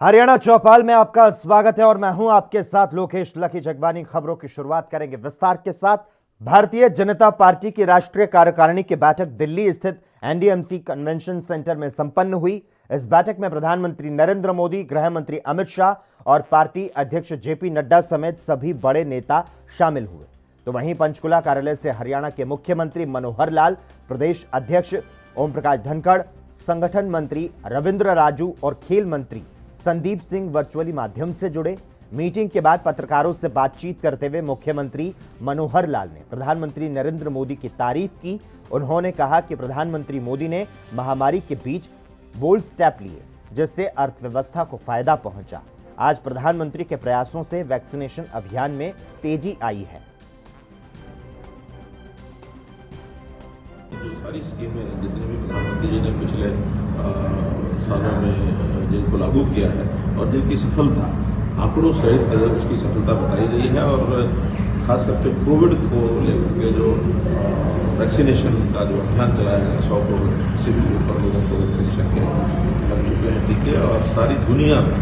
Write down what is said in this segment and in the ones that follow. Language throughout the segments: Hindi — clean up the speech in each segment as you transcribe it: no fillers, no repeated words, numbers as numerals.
हरियाणा चौपाल में आपका स्वागत है और मैं हूं आपके साथ लोकेश लकी जगबानी। खबरों की शुरुआत करेंगे विस्तार के साथ। भारतीय जनता पार्टी की राष्ट्रीय कार्यकारिणी की बैठक दिल्ली स्थित एनडीएमसी कन्वेंशन सेंटर में संपन्न हुई। इस बैठक में प्रधानमंत्री नरेंद्र मोदी, गृह मंत्री अमित शाह और पार्टी अध्यक्ष जेपी नड्डा समेत सभी बड़े नेता शामिल हुए। तो वहीं पंचकुला कार्यालय से हरियाणा के मुख्यमंत्री मनोहर लाल, प्रदेश अध्यक्ष ओम प्रकाश धनखड़, संगठन मंत्री रविंद्र राजू और खेल मंत्री संदीप सिंह वर्चुअली माध्यम से जुड़े। मीटिंग के बाद पत्रकारों से बातचीत करते हुए मुख्यमंत्री मनोहर लाल ने प्रधानमंत्री नरेंद्र मोदी की तारीफ की। उन्होंने कहा कि प्रधानमंत्री मोदी ने महामारी के बीच बोल्ड स्टेप लिए, जिससे अर्थव्यवस्था को फायदा पहुंचा। आज प्रधानमंत्री के प्रयासों से वैक्सीनेशन अभियान में तेजी आई है। जो सारी स्कीमें जितनी भी प्रधानमंत्री जी ने पिछले सालों में जिनको लागू किया है और जिनकी सफलता आंकड़ों सहित उसकी सफलता बताई गई है, और खास करके कोविड को लेकर के जो वैक्सीनेशन का जो अभियान चलाया गया, 100 करोड़ से भी ऊपर लोगों को वैक्सीनेशन के लग चुके हैं टीके, और सारी दुनिया में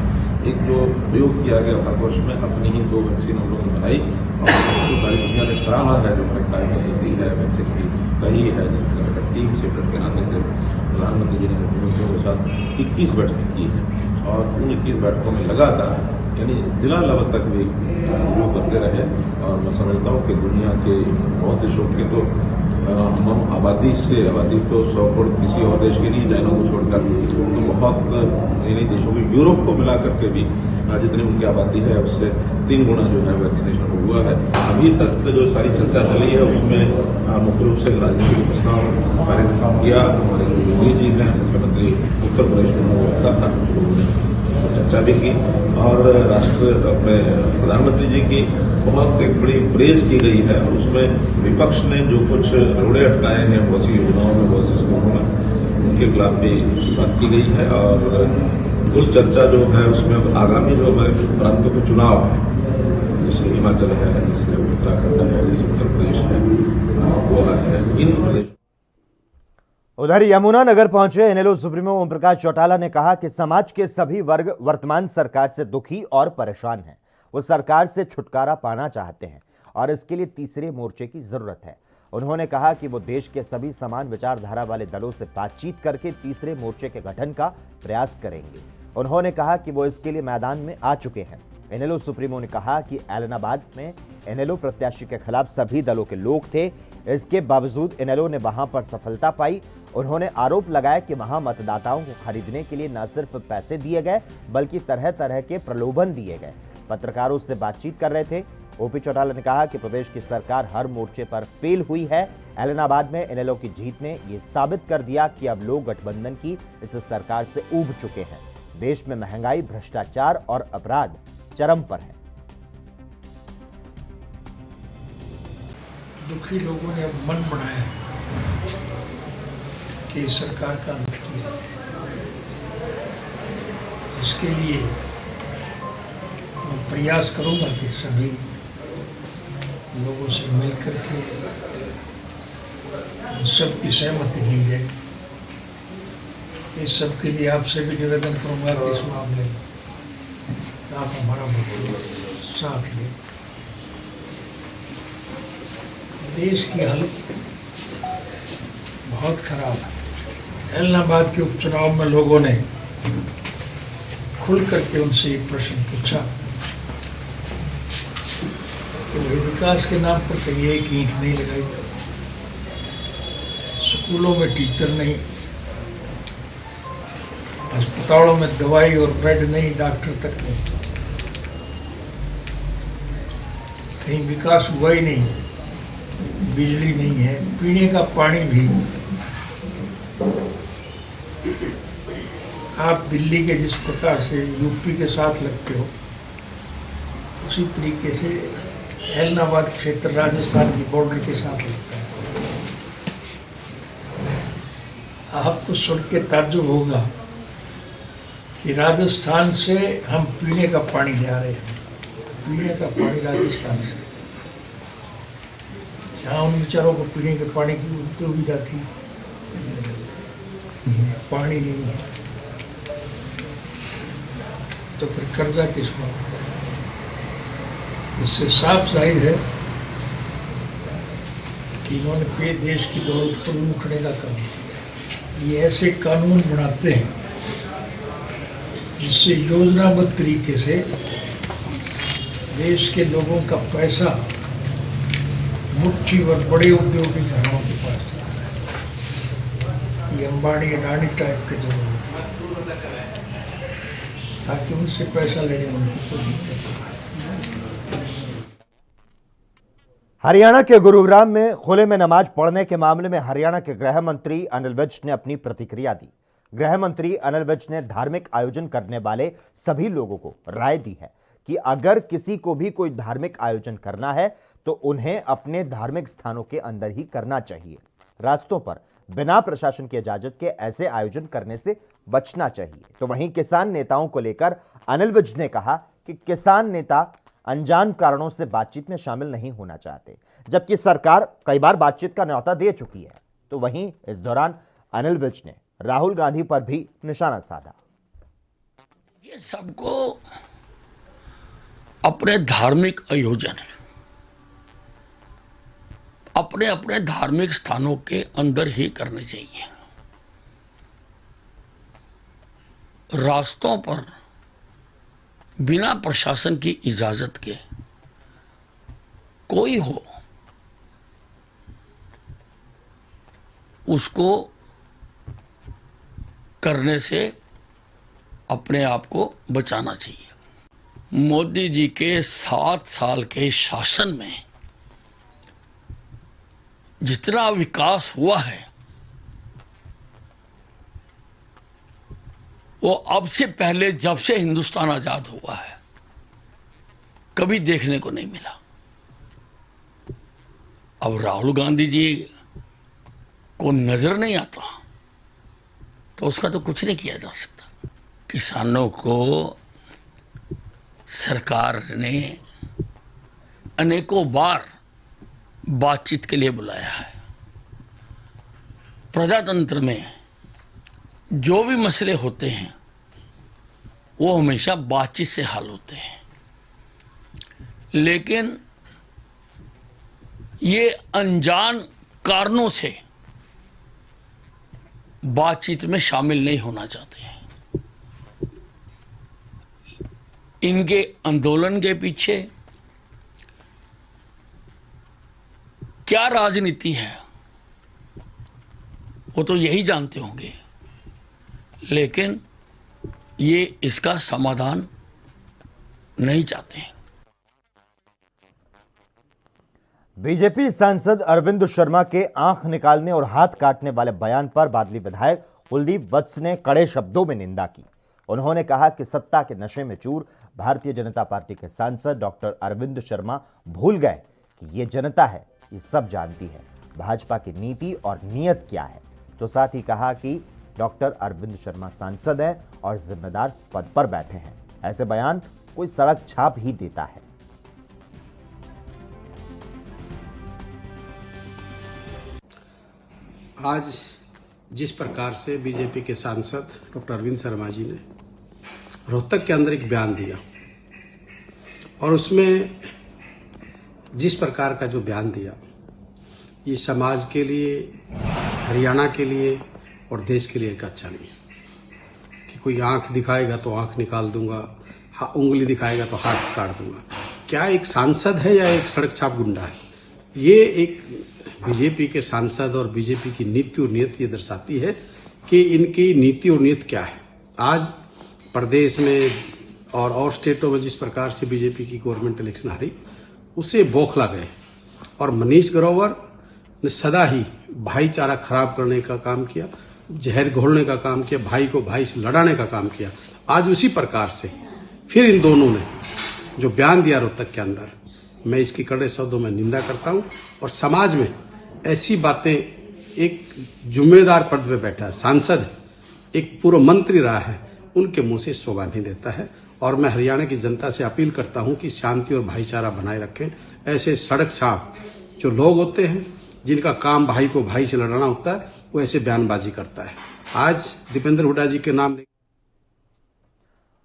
एक जो प्रयोग किया गया भारतवर्ष में, अपनी ही 2 वैक्सीन हम लोगों ने बनाई और उसको सारी दुनिया ने सराहा है। जो हमारी कार्य पद्धति है वैक्सीन की रही है, जिसमें टीम सेपरेट के नाते से प्रधानमंत्री जी ने मुख्यमंत्रियों के साथ 21 बैठकें की हैं, और उन 21 बैठकों में लगातार यानी जिला लेवल तक भी रिव्यू करते रहे। और मैं समझता हूँ कि दुनिया के बहुत देशों के तो हम आबादी तो 100 करोड़ किसी और देश की नहीं, चाइना को छोड़कर तो बहुत इन्हीं देशों को, यूरोप को मिला करके भी जितनी उनकी आबादी है उससे 3 गुना जो है वैक्सीनेशन हुआ है। अभी तक जो सारी चर्चा चली है उसमें मुख्य रूप से राजनीतिक प्रस्ताव पारित किया हमारे जो योगी जी हैं, मुख्यमंत्री उत्तर प्रदेश में वो रखा था, लोगों ने चर्चा भी की, और अपने प्रधानमंत्री जी की बहुत एक बड़ी प्रेज की गई है। और उसमें विपक्ष ने जो कुछ रोड़े अटकाए हैं बहुत सी योजनाओं में, बहुत सी स्कीमों में, उनके खिलाफ भी बात की गई है। और कुल चर्चा जो है उसमें आगामी जो हमारे प्रांतों के चुनाव है, जैसे हिमाचल है, जैसे उत्तराखंड है, जैसे उत्तर प्रदेश है, गोवा है, इन प्रदेश। उधर यमुनानगर पहुंचे इनेलो सुप्रीमो ओम प्रकाश चौटाला ने कहा कि समाज के सभी वर्ग वर्तमान सरकार से दुखी और परेशान हैं। वो सरकार से छुटकारा पाना चाहते हैं और इसके लिए तीसरे मोर्चे की जरूरत है। उन्होंने कहा कि वो देश के सभी समान विचारधारा वाले दलों से बातचीत करके तीसरे मोर्चे के गठन का प्रयास करेंगे। उन्होंने कहा कि वो इसके लिए मैदान में आ चुके हैं। इनेलो सुप्रीमो ने कहा कि ऐलनाबाद में इनेलो प्रत्याशी के खिलाफ सभी दलों के लोग थे, इसके बावजूद इनेलो ने वहां पर सफलता पाई। उन्होंने आरोप लगाया कि वहां मतदाताओं को खरीदने के लिए न सिर्फ पैसे दिए गए बल्कि तरह तरह के प्रलोभन दिए गए। पत्रकारों से बातचीत कर रहे थे ओपी चौटाला ने कहा कि प्रदेश की सरकार हर मोर्चे पर फेल हुई है। ऐलनाबाद में इनेलो की जीत ने यह साबित कर दिया कि अब लोग गठबंधन की इस सरकार से ऊब चुके हैं। देश में महंगाई, भ्रष्टाचार और अपराध चरम पर है। दुखी लोगों ने अब मन बनाया कि सरकार का अंत किया। इसके लिए मैं प्रयास करूंगा कि सभी लोगों से मिलकर के सबकी सहमति ली जाए। इस सब के लिए आपसे भी निवेदन करूंगा कि इस मामले में आप हमारा साथ लें। देश की हालत बहुत खराब है। ऐलनाबाद के उपचुनाव में लोगों ने खुल करके उनसे एक प्रश्न पूछा कि विकास के नाम पर कहीं एक ईंट नहीं लगाई, स्कूलों में टीचर नहीं, अस्पतालों में दवाई और बेड नहीं, डॉक्टर तक नहीं, कहीं विकास हुआ ही नहीं, बिजली नहीं है, पीने का पानी भी आप दिल्ली के जिस प्रकार से यूपी के साथ लगते हो उसी तरीके से ऐलनाबाद क्षेत्र राजस्थान की बॉर्डर के साथ लगता है। आपको सुन के ताज्जुब होगा कि राजस्थान से हम पीने का पानी ले आ रहे हैं, पीने का पानी राजस्थान से, जहाँ उन बेचारों को पीने के पानी की दुविधा थी, पानी नहीं है। तो फिर कर्जा किस बात का। इससे साफ जाहिर है कि इन्होंने देश की दौलत को लूटने का काम किया। ये ऐसे कानून बनाते हैं जिससे योजनाबद्ध तरीके से देश के लोगों का पैसा मुट्ठी भर बड़े उद्योगी घरानों के पास जा रहा है। ये अंबानी अडानी टाइप के जो लोग, ताकि उनसे पैसा लेने में उनको कोई दिक्कत नहीं। हरियाणा के गुरुग्राम में खुले में नमाज पढ़ने के मामले में हरियाणा के गृह मंत्री अनिल विज ने अपनी प्रतिक्रिया दी। गृह मंत्री अनिल विज ने धार्मिक आयोजन करने वाले सभी लोगों को राय दी है कि अगर किसी को भी कोई धार्मिक आयोजन करना है तो उन्हें अपने धार्मिक स्थानों के अंदर ही करना चाहिए। रास्तों पर बिना प्रशासन की इजाजत के ऐसे आयोजन करने से बचना चाहिए। तो वहीं किसान नेताओं को लेकर अनिल विज ने कहा कि किसान नेता अनजान कारणों से बातचीत में शामिल नहीं होना चाहते, जबकि सरकार कई बार बातचीत का न्योता दे चुकी है। तो वहीं इस दौरान अनिल विज ने राहुल गांधी पर भी निशाना साधा। ये सबको अपने धार्मिक आयोजन अपने अपने धार्मिक स्थानों के अंदर ही करने चाहिए। रास्तों पर बिना प्रशासन की इजाजत के कोई हो उसको करने से अपने आप को बचाना चाहिए। मोदी जी के 7 साल के शासन में जितना विकास हुआ है वो अब से पहले जब से हिंदुस्तान आजाद हुआ है कभी देखने को नहीं मिला। अब राहुल गांधी जी को नजर नहीं आता तो उसका तो कुछ नहीं किया जा सकता। किसानों को सरकार ने अनेकों बार बातचीत के लिए बुलाया है। प्रजातंत्र में जो भी मसले होते हैं वो हमेशा बातचीत से हल होते हैं, लेकिन ये अनजान कारणों से बातचीत में शामिल नहीं होना चाहते हैं। इनके आंदोलन के पीछे क्या राजनीति है वो तो यही जानते होंगे, लेकिन ये इसका समाधान नहीं चाहते हैं। बीजेपी सांसद अरविंद शर्मा के आंख निकालने और हाथ काटने वाले बयान पर बादली विधायक कुलदीप वत्स ने कड़े शब्दों में निंदा की। उन्होंने कहा कि सत्ता के नशे में चूर भारतीय जनता पार्टी के सांसद डॉक्टर अरविंद शर्मा भूल गए कि ये जनता है, ये सब जानती है भाजपा की नीति और नीयत क्या है। तो साथ ही कहा कि डॉक्टर अरविंद शर्मा सांसद हैं और जिम्मेदार पद पर बैठे हैं। ऐसे बयान कोई सड़क छाप ही देता है। आज जिस प्रकार से बीजेपी के सांसद डॉक्टर अरविंद शर्मा जी ने रोहतक के अंदर एक बयान दिया और उसमें जिस प्रकार का जो बयान दिया ये समाज के लिए, हरियाणा के लिए और देश के लिए एक अच्छा नहीं है कि कोई आंख दिखाएगा तो आंख निकाल दूंगा, उंगली दिखाएगा तो हाथ काट दूंगा। क्या एक सांसद है या एक सड़क छाप गुंडा है? ये एक बीजेपी के सांसद और बीजेपी की नीति और नीयत ये दर्शाती है कि इनकी नीति और नीयत क्या है। आज प्रदेश में और स्टेटों में जिस प्रकार से बीजेपी की गवर्नमेंट इलेक्शन हारी उसे बौखला गए और मनीष ग्रोवर ने सदा ही भाईचारा खराब करने का काम किया, जहर घोलने का काम किया, भाई को भाई से लड़ाने का काम किया। आज उसी प्रकार से फिर इन दोनों ने जो बयान दिया रोहतक के अंदर, मैं इसकी कड़े शब्दों में निंदा करता हूं और समाज में ऐसी बातें, एक जिम्मेदार पद पे बैठा है, सांसद है, एक पूर्व मंत्री रहा है, उनके मुंह से शोभा नहीं देता है। और मैं हरियाणा की जनता से अपील करता हूं कि शांति और भाईचारा बनाए रखें। ऐसे सड़क छाप जो लोग होते हैं जिनका काम भाई को भाई से लड़ाना होता है वो ऐसे बयानबाजी करता है। आज दीपेंद्र हुड्डा जी के नाम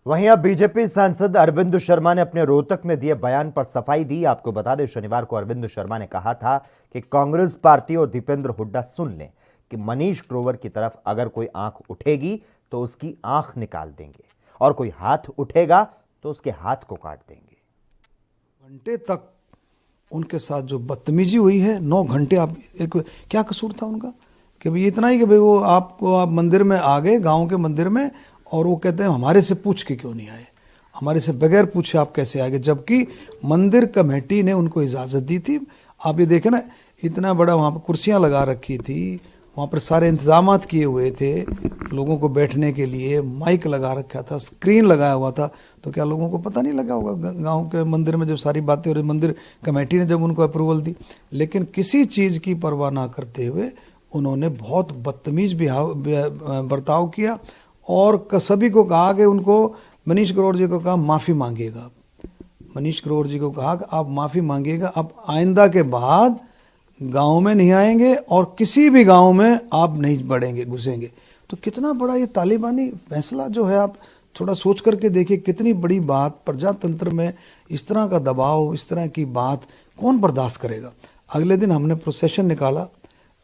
वहीं अब बीजेपी सांसद अरविंद शर्मा ने अपने रोहतक में दिए बयान पर सफाई दी। आपको बता दें, शनिवार को अरविंद शर्मा ने कहा था कि कांग्रेस पार्टी और दीपेंद्र हुड्डा सुन लें कि मनीष ग्रोवर की तरफ अगर कोई आंख उठेगी तो उसकी आंख निकाल देंगे और कोई हाथ उठेगा तो उसके हाथ को काट देंगे। घंटे तक उनके साथ जो बदतमीजी हुई है, 9 घंटे आप क्या कसूर था उनका कि भाई इतना ही कि भाई वो आप मंदिर में आ गए, गांव के मंदिर में, और वो कहते हैं हमारे से पूछ के क्यों नहीं आए, हमारे से बगैर पूछे आप कैसे आए, जबकि मंदिर कमेटी ने उनको इजाज़त दी थी। आप ये देखें ना, इतना बड़ा वहाँ पर कुर्सियाँ लगा रखी थी, वहाँ पर सारे इंतजामात किए हुए थे लोगों को बैठने के लिए, माइक लगा रखा था, स्क्रीन लगाया हुआ था, तो क्या लोगों को पता नहीं लगा होगा गांव के मंदिर में जब सारी बातें हो रही, मंदिर कमेटी ने जब उनको अप्रूवल दी। लेकिन किसी चीज़ की परवाह ना करते हुए उन्होंने बहुत बदतमीज बर्ताव किया और सभी को कहा कि उनको, मनीष ग्रोवर जी को कहा माफ़ी मांगिएगा, मनीष ग्रोवर जी को कहा कि आप माफ़ी मांगिएगा, आप आइंदा के बाद गांव में नहीं आएंगे और किसी भी गांव में आप नहीं बढ़ेंगे, घुसेंगे। तो कितना बड़ा ये तालिबानी फैसला जो है, आप थोड़ा सोच करके देखिए कितनी बड़ी बात। प्रजातंत्र में इस तरह का दबाव, इस तरह की बात कौन बर्दाश्त करेगा। अगले दिन हमने प्रोसेशन निकाला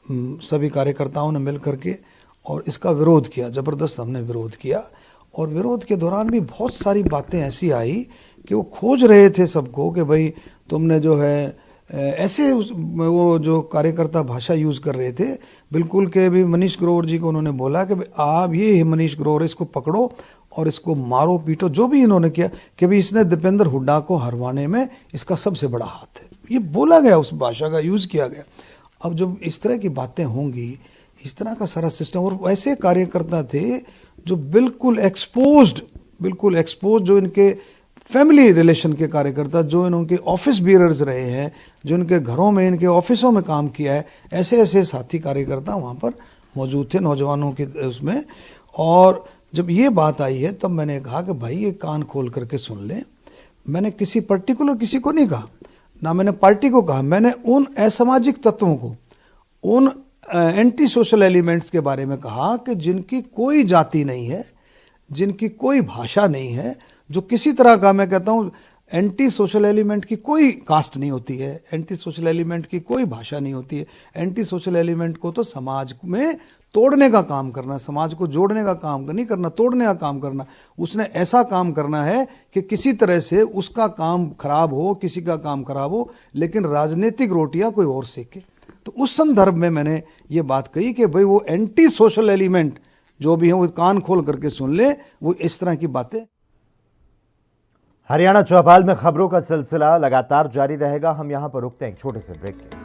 सभी कार्यकर्ताओं ने मिल करके और इसका विरोध किया, ज़बरदस्त हमने विरोध किया। और विरोध के दौरान भी बहुत सारी बातें ऐसी आई कि वो खोज रहे थे सबको कि भाई तुमने जो है ऐसे वो जो कार्यकर्ता भाषा यूज़ कर रहे थे बिल्कुल के भी। मनीष ग्रोवर जी को उन्होंने बोला कि भाई आप ये मनीष ग्रोवर, इसको पकड़ो और इसको मारो पीटो, जो भी इन्होंने किया कि भाई इसने दीपेंद्र हुड्डा को हरवाने में इसका सबसे बड़ा हाथ है। ये बोला गया, उस भाषा का यूज़ किया गया। अब जब इस तरह की बातें होंगी, इस तरह का सारा सिस्टम, और ऐसे कार्यकर्ता थे जो बिल्कुल एक्सपोज्ड, जो इनके फैमिली रिलेशन के कार्यकर्ता, जो इनके ऑफिस बियरर्स रहे हैं, जो इनके घरों में, इनके ऑफिसों में काम किया है, ऐसे ऐसे साथी कार्यकर्ता वहाँ पर मौजूद थे नौजवानों के उसमें। और जब ये बात आई है तब मैंने कहा कि भाई ये कान खोल करके सुन लें। मैंने किसी पर्टिकुलर किसी को नहीं कहा, ना मैंने पार्टी को कहा, मैंने उन असामाजिक तत्वों को, उन एंटी सोशल एलिमेंट्स के बारे में कहा कि जिनकी कोई जाति नहीं है, जिनकी कोई भाषा नहीं है, जो किसी तरह का, मैं कहता हूँ एंटी सोशल एलिमेंट की कोई कास्ट नहीं होती है, एंटी सोशल एलिमेंट की कोई भाषा नहीं होती है। एंटी सोशल एलिमेंट को तो समाज में तोड़ने का काम करना, समाज को जोड़ने का काम नहीं करना, तोड़ने का काम करना। उसने ऐसा काम करना है कि किसी तरह से उसका काम खराब हो, किसी का काम खराब हो, लेकिन राजनीतिक रोटियां कोई और सेके। तो उस संदर्भ में मैंने ये बात कही कि भाई वो एंटी सोशल एलिमेंट जो भी है वो कान खोल करके सुन ले, वो इस तरह की बातें। हरियाणा चौपाल में खबरों का सिलसिला लगातार जारी रहेगा। हम यहां पर रुकते हैं एक छोटे से ब्रेक के लिए।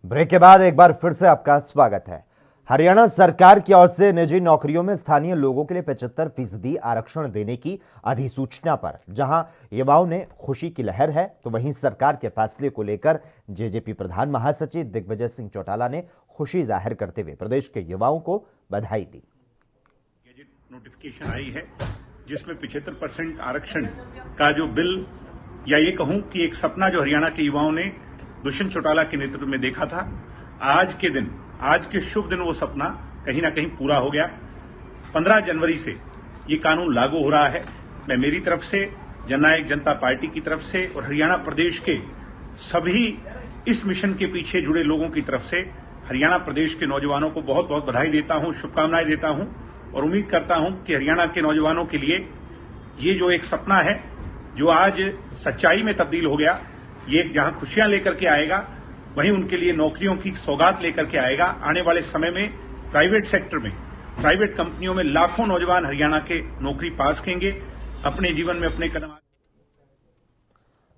ब्रेक के बाद एक बार फिर से आपका स्वागत है। हरियाणा सरकार की ओर से निजी नौकरियों में स्थानीय लोगों के लिए 75% आरक्षण देने की अधिसूचना पर जहां युवाओं ने खुशी की लहर है, तो वहीं सरकार के फैसले को लेकर जेजेपी प्रधान महासचिव दिग्विजय सिंह चौटाला ने खुशी जाहिर करते हुए प्रदेश के युवाओं को बधाई दी। गैजेट नोटिफिकेशन आई है जिसमें 75% आरक्षण का जो बिल, या ये कहूं कि एक सपना जो हरियाणा के युवाओं ने दुष्यंत चौटाला के नेतृत्व में देखा था, आज के शुभ दिन वो सपना कहीं ना कहीं पूरा हो गया। 15 जनवरी से ये कानून लागू हो रहा है। मैं मेरी तरफ से, जननायक जनता पार्टी की तरफ से और हरियाणा प्रदेश के सभी इस मिशन के पीछे जुड़े लोगों की तरफ से हरियाणा प्रदेश के नौजवानों को बहुत बहुत बधाई देता हूं, शुभकामनाएं देता हूं और उम्मीद करता हूं कि हरियाणा के नौजवानों के लिए ये जो एक सपना है जो आज सच्चाई में तब्दील हो गया, ये जहां खुशियां लेकर के आएगा, वहीं उनके लिए नौकरियों की सौगात लेकर के आएगा। आने वाले समय में प्राइवेट सेक्टर में, प्राइवेट कंपनियों में लाखों नौजवान हरियाणा के नौकरी पा सकेंगे, अपने जीवन में अपने कदम।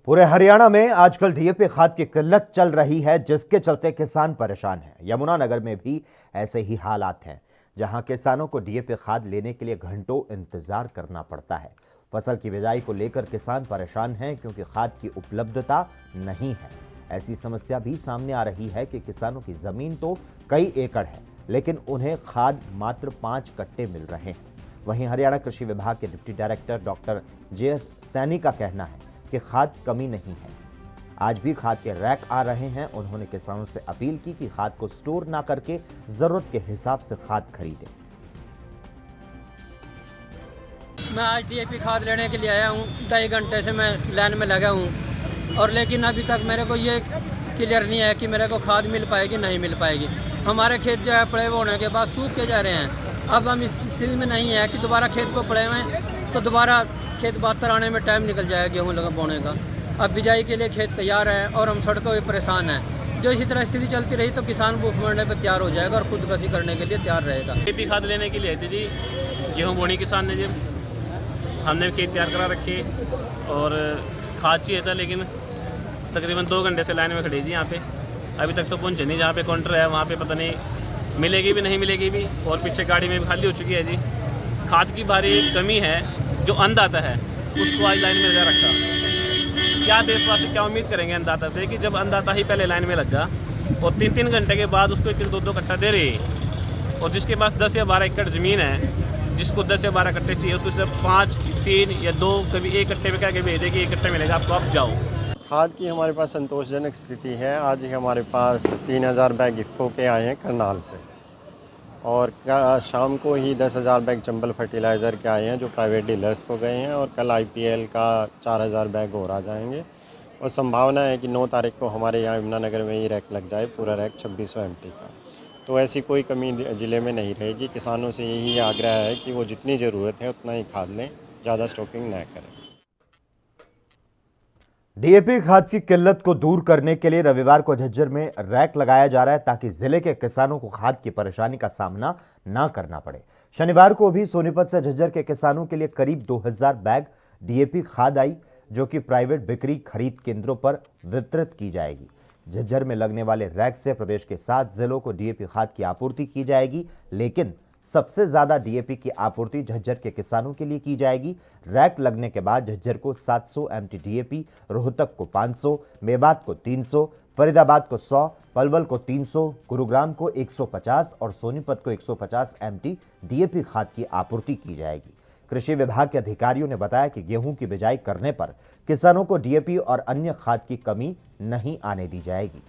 पूरे हरियाणा में आजकल डीएपी खाद की किल्लत चल रही है, जिसके चलते किसान परेशान हैं। यमुनानगर में भी ऐसे ही हालात हैं, जहां किसानों को डीएपी खाद लेने के लिए घंटों इंतजार करना पड़ता है। फसल की बिजाई को लेकर किसान परेशान हैं क्योंकि खाद की उपलब्धता नहीं है। ऐसी समस्या भी सामने आ रही है कि किसानों की जमीन तो कई एकड़ है, लेकिन उन्हें खाद मात्र 5 कट्टे मिल रहे हैं। वहीं हरियाणा कृषि विभाग के deputy director doctor JS Saini का कहना है कि खाद कमी नहीं है, आज भी खाद के रैक आ रहे हैं। उन्होंने किसानों से अपील की कि खाद को स्टोर ना करके जरूरत के हिसाब से खाद खरीदें। मैं आज डीएपी खाद लेने के लिए आया हूँ। 2.5 घंटे से मैं लाइन में लगा हूँ और लेकिन अभी तक मेरे को ये क्लियर नहीं है कि मेरे को खाद मिल पाएगी नहीं मिल पाएगी। हमारे खेत जो है पड़े हुए होने के बाद सूख के जा रहे हैं। अब हम इस स्थिति में नहीं है कि दोबारा खेत को पड़े हुए तो दोबारा खेत बातर आने में टाइम निकल जाएगा गेहूँ लगा बोने का। अब बिजाई के लिए खेत तैयार है और हम सड़कों पर परेशान हैं। जो इसी तरह स्थिति चलती रही तो किसान भूख मरने पर तैयार हो जाएगा और खुदकशी करने के लिए तैयार रहेगा। डीएपी खाद लेने के लिए आई थी जी, गेहूँ बोनी किसान ने जी, हमने खेत तैयार करा रखे और खाद चाहिए था, लेकिन तकरीबन 2 घंटे से लाइन में खड़ी जी यहाँ पे, अभी तक तो पहुँचे नहीं। जहाँ पे काउंटर है वहाँ पे पता नहीं मिलेगी भी नहीं मिलेगी भी, और पीछे गाड़ी में भी खाली हो चुकी है जी। खाद की भारी कमी है। जो अन्नदाता है उसको आज लाइन में लगा रखा। क्या देशवासी क्या उम्मीद करेंगे अन्नदाता से कि जब अन्नदाता ही पहले लाइन में लगा और 3-3 घंटे के बाद उसको 1-2 कट्टा दे रही है, और जिसके पास 10 या 12 एकड़ ज़मीन है, जिसको 10 या 12 कट्टे चाहिए, उसको सिर्फ 5, 3 या 2 कभी 1 कट्टे में क्या के भेज दे कि 1 कट्टे मिलेगा आपको, आप जाओ। खाद की हमारे पास संतोषजनक स्थिति है। आज ही हमारे पास 3000 बैग इफ़को के आए हैं करनाल से, और शाम को ही 10,000 बैग चंबल फर्टिलाइज़र के आए हैं जो प्राइवेट डीलर्स को गए हैं, और कल IPL का 4000 बैग और आ जाएंगे। और संभावना है कि 9 तारीख को हमारे यहाँ यमुनानगर में ही रैक लग जाए, पूरा रैक 2600 MT का। तो ऐसी कोई कमी ज़िले में नहीं रहेगी। किसानों से यही आग्रह है कि वो जितनी ज़रूरत है उतना ही खाद लें, ज़्यादा स्टॉकिंग न करें। डीएपी खाद की किल्लत को दूर करने के लिए रविवार को झज्जर में रैक लगाया जा रहा है, ताकि जिले के किसानों को खाद की परेशानी का सामना ना करना पड़े। शनिवार को भी सोनीपत से झज्जर के किसानों के लिए करीब 2000 बैग डीएपी खाद आई, जो कि प्राइवेट बिक्री खरीद केंद्रों पर वितरित की जाएगी। झज्जर में लगने वाले रैक से प्रदेश के 7 जिलों को डीएपी खाद की आपूर्ति की जाएगी, लेकिन सबसे ज्यादा डीएपी की आपूर्ति झज्जर के किसानों के लिए की जाएगी। रैक लगने के बाद झज्जर को 700 MT डीएपी, रोहतक को 500, मेवात को 300, फरीदाबाद को 100, पलवल को 300, गुरुग्राम को 150 और सोनीपत को 150 MT डीएपी खाद की आपूर्ति की जाएगी। कृषि विभाग के अधिकारियों ने बताया कि गेहूं की बिजाई करने पर किसानों को डीएपी और अन्य खाद की कमी नहीं आने दी जाएगी।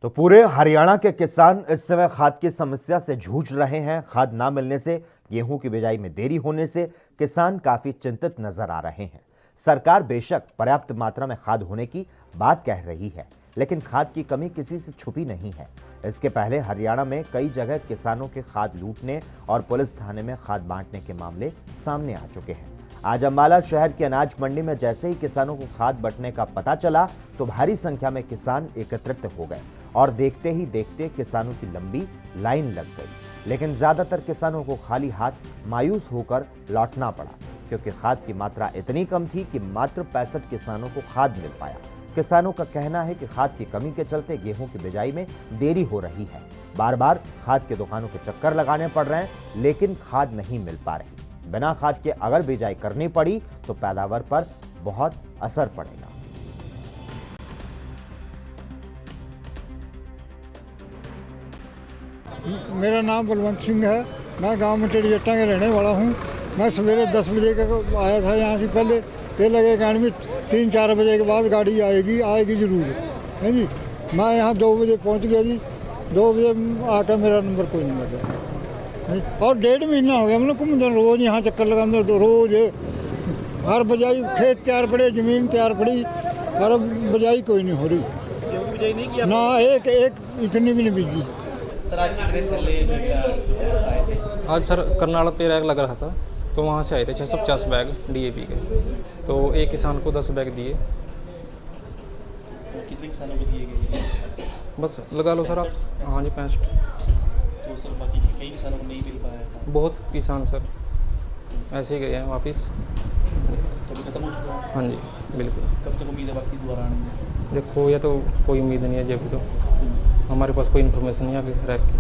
तो पूरे हरियाणा के किसान इस समय खाद की समस्या से जूझ रहे हैं। खाद ना मिलने से, गेहूं की बिजाई में देरी होने से किसान काफी चिंतित नजर आ रहे हैं। सरकार बेशक पर्याप्त मात्रा में खाद होने की बात कह रही है, लेकिन खाद की कमी किसी से छुपी नहीं है। इसके पहले हरियाणा में कई जगह किसानों के खाद लूटने और पुलिस थाने में खाद बांटने के मामले सामने आ चुके हैं। आज अंबाला शहर की अनाज मंडी में जैसे ही किसानों को खाद बंटने का पता चला तो भारी संख्या में किसान एकत्रित हो गए और देखते ही देखते किसानों की लंबी लाइन लग गई। लेकिन ज्यादातर किसानों को खाली हाथ मायूस होकर लौटना पड़ा, क्योंकि खाद की मात्रा इतनी कम थी कि मात्र 65 किसानों को खाद मिल पाया। किसानों का कहना है कि खाद की कमी के चलते गेहूं की बिजाई में देरी हो रही है। बार बार खाद की दुकानों के चक्कर लगाने पड़ रहे हैं, लेकिन खाद नहीं मिल पा रही। बिना खाद के अगर बिजाई करनी पड़ी तो पैदावार पर बहुत असर पड़ेगा। मेरा नाम बलवंत सिंह है। मैं गांव में टेढ़ी जट्टा के रहने वाला हूं। मैं सवेरे 10 बजे का आया था यहाँ से। पहले ये लगे गाड़ी में 3-4 बजे के बाद गाड़ी आएगी ज़रूर है जी। मैं यहाँ 2 बजे पहुँच गया जी। 2 बजे आकर मेरा नंबर कोई नहीं लगा और 1.5 महीना हो गया। मतलब घूमते रोज़ यहाँ चक्कर लगाते रोज़। हर बजाई खेत तैयार पड़े, ज़मीन तैयार पड़ी और बजाई कोई नहीं हो रही ना। एक इतनी भी नहीं बीजी। सर आज कितने थैले आज सर करनाल पे रैक लग रहा था तो वहाँ से आए थे 650 बैग DAP के। तो एक किसान को 10 बैग दिए। कितने किसानों को दिए गए? बस लगा लो सर आप। हाँ जी 65। तो सर बाकी कई किसानों को नहीं मिल पाया? बहुत किसान सर ऐसे ही गए हैं वापस। तो खत्म हो चुका है? हाँ जी बिल्कुल। कब तक उम्मीद है बाकी दोबारा आने में? देखो या तो कोई उम्मीद नहीं है जब तो हमारे पास कोई इन्फॉर्मेशन नहीं आ रैक की।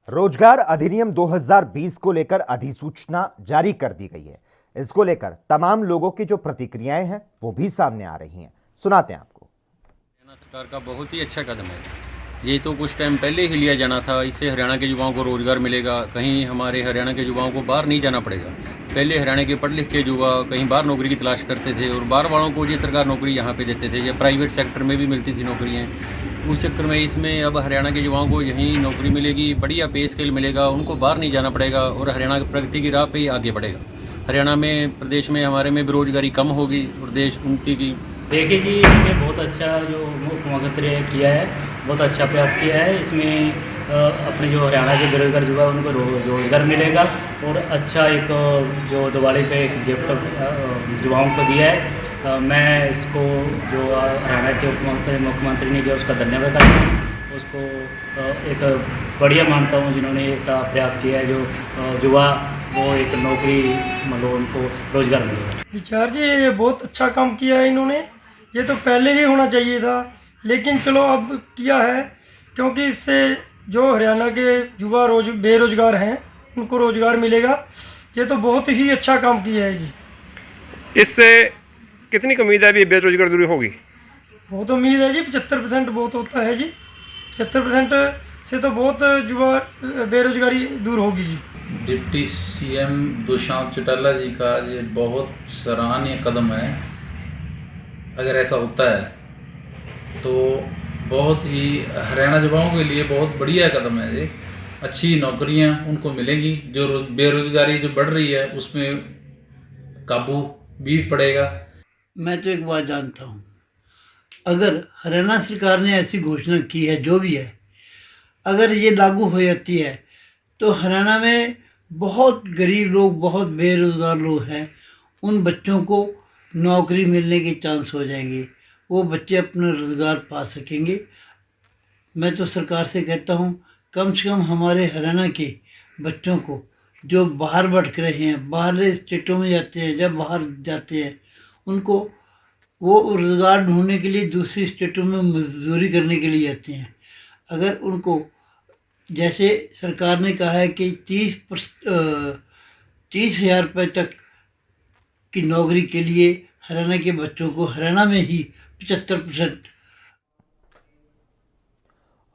रोजगार अधिनियम 2020 को लेकर अधिसूचना जारी कर दी गई है। इसको लेकर तमाम लोगों की जो प्रतिक्रियाएं हैं वो भी सामने आ रही हैं। सुनाते हैं आपको। सरकार का बहुत ही अच्छा कदम है ये। तो कुछ टाइम पहले ही लिया जाना था। इससे हरियाणा के युवाओं को रोजगार मिलेगा। कहीं हमारे हरियाणा के युवाओं को बाहर नहीं जाना पड़ेगा। पहले हरियाणा के पढ़ लिख के युवा कहीं बाहर नौकरी की तलाश करते थे और बाहर वालों को ये सरकार नौकरी यहाँ पे देते थे या प्राइवेट सेक्टर में भी मिलती थी नौकरियाँ। उस चक्कर में इसमें अब हरियाणा के युवाओं को यहीं नौकरी मिलेगी, बढ़िया पे स्केल मिलेगा, उनको बाहर नहीं जाना पड़ेगा और हरियाणा की प्रगति की राह पे ही आगे बढ़ेगा। हरियाणा में प्रदेश में हमारे में बेरोजगारी कम होगी और देश उन्नति की। देखिए जी इसमें बहुत अच्छा जो मुख्यमंत्री ने किया है, बहुत अच्छा प्रयास किया है। इसमें अपने जो हरियाणा के बेरोजगार युवा उनको रोजगार मिलेगा और अच्छा एक जो दिवाली पे एक गिफ्ट युवाओं को दिया है। मैं इसको जो हरियाणा के मुख्यमंत्री ने किया उसका धन्यवाद करता हूँ। उसको एक बढ़िया मानता हूँ जिन्होंने ऐसा प्रयास किया है जो युवा वो एक नौकरी मतलब उनको रोजगार मिलेगा। विचार जी ये बहुत अच्छा काम किया है इन्होंने। ये तो पहले ही होना चाहिए था लेकिन चलो अब किया है क्योंकि इससे जो हरियाणा के युवा बेरोजगार हैं उनको रोजगार मिलेगा। ये तो बहुत ही अच्छा काम किया है जी। इससे कितनी उम्मीद है अभी बेरोजगार दूर होगी? बहुत उम्मीद है जी। 75% बहुत होता है जी। 75% से तो बहुत युवा बेरोजगारी दूर होगी जी। डिप्टी CM दुष्यंत चौटाला जी का ये बहुत सराहनीय कदम है। अगर ऐसा होता है तो बहुत ही हरियाणा युवाओं के लिए बहुत बढ़िया कदम है ये। अच्छी नौकरियां उनको मिलेंगी। जो बेरोजगारी जो बढ़ रही है उसमें काबू भी पड़ेगा। मैं तो एक बात जानता हूँ, अगर हरियाणा सरकार ने ऐसी घोषणा की है जो भी है, अगर ये लागू हो जाती है तो हरियाणा में बहुत गरीब लोग, बहुत बेरोज़गार लोग हैं, उन बच्चों को नौकरी मिलने के चांस हो जाएंगे। वो बच्चे अपना रोज़गार पा सकेंगे। मैं तो सरकार से कहता हूँ कम से कम हमारे हरियाणा के बच्चों को जो बाहर भटक रहे हैं, बाहर स्टेटों में जाते हैं, जब बाहर जाते हैं उनको वो रोज़गार ढूंढने के लिए दूसरी स्टेटों में मजदूरी करने के लिए जाते हैं। अगर उनको जैसे सरकार ने कहा है कि 30,000 रुपये तक की नौकरी के लिए हरियाणा के बच्चों को हरियाणा में ही 75%।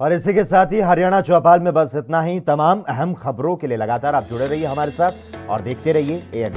और इसी के साथ ही हरियाणा चौपाल में बस इतना ही। तमाम अहम खबरों के लिए लगातार आप जुड़े रहिए हमारे साथ और देखते रहिए AN।